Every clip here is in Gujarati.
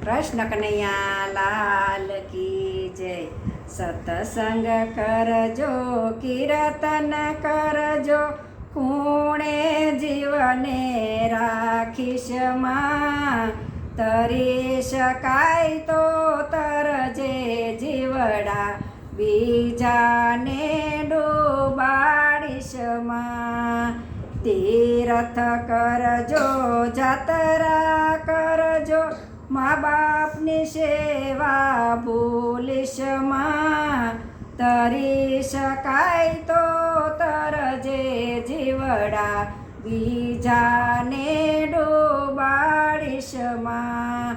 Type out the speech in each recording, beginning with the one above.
કૃષ્ણ કનૈયા લાલ કી જય. સત્સંગ કરજો, કીર્તન કરજો, કુણે જીવને રાખીશ માં. તરી શકાય તો તરજે જીવડા, બીજાને ડૂબાડીશ માં. તીર્થ કરજો, જાત્રા કરજો, મા બાપની સેવા ભૂલીશ માં. તરી શકાય તો તરજે જીવડા, બીજાને ડૂબાડીશ માં.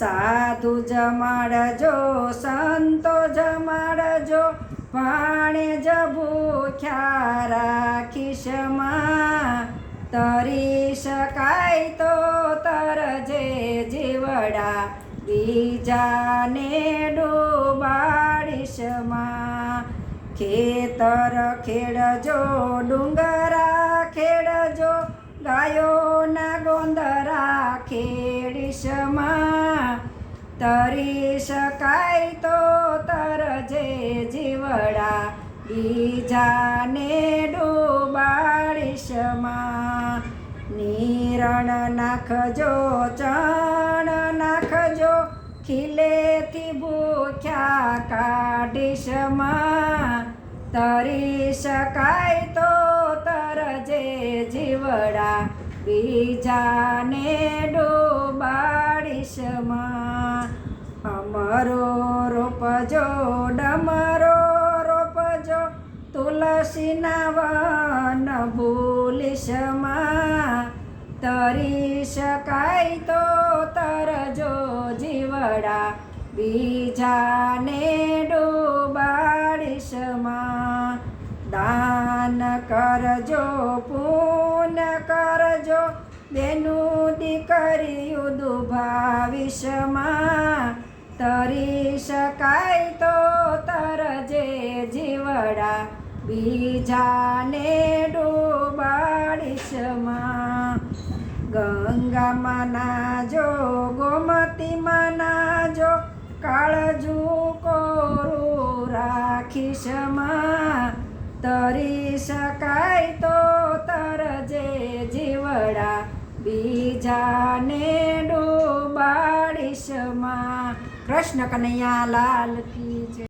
સાધુ જમાડજો, સંતો જમાડજો, પાણે જ ભૂખ્યા રાખીશ માં. તરી શકાય તો તરજે જીવડા, બીજાને ડૂબાડીશ માં. ખેતર ખેડજો, ડુંગરા ખેડજો, ગાયોના ગોંદરા ખેડીશ માં. તરી શકાય તો તરજે જીવડા, બીજાને ડૂબાડીશ માં. નીરણ નાખજો, ચણ નાખજો, ખીલેથી ભૂખ્યા કાઢીશ માં. તરી શકાય તો તરજે જીવડા, બીજાને ડૂબાડીશ માં. અમરો રોપજો, ડમરો રોપજો, તુલસીના વન ભૂલીશ માં. તરી શકાય તો તરજો જીવડા, બીજાને ડૂબાડીશ માં. દાન કરજો, પૂન કરજો, બેનું દીકરીયું દુભાવીશ માં. તરી શકાય તો તરજે જીવડા, બીજાને ડૂબાડીશ માં. ગંગામાં નાજો, ગોમતીમાં નાજો, કાળજું કોરું રાખીશ માં. તરી શકાય તો તરજે જીવડા, બીજાને ડૂબાડીશ માં. કૃષ્ણ કનૈયા લાલ કી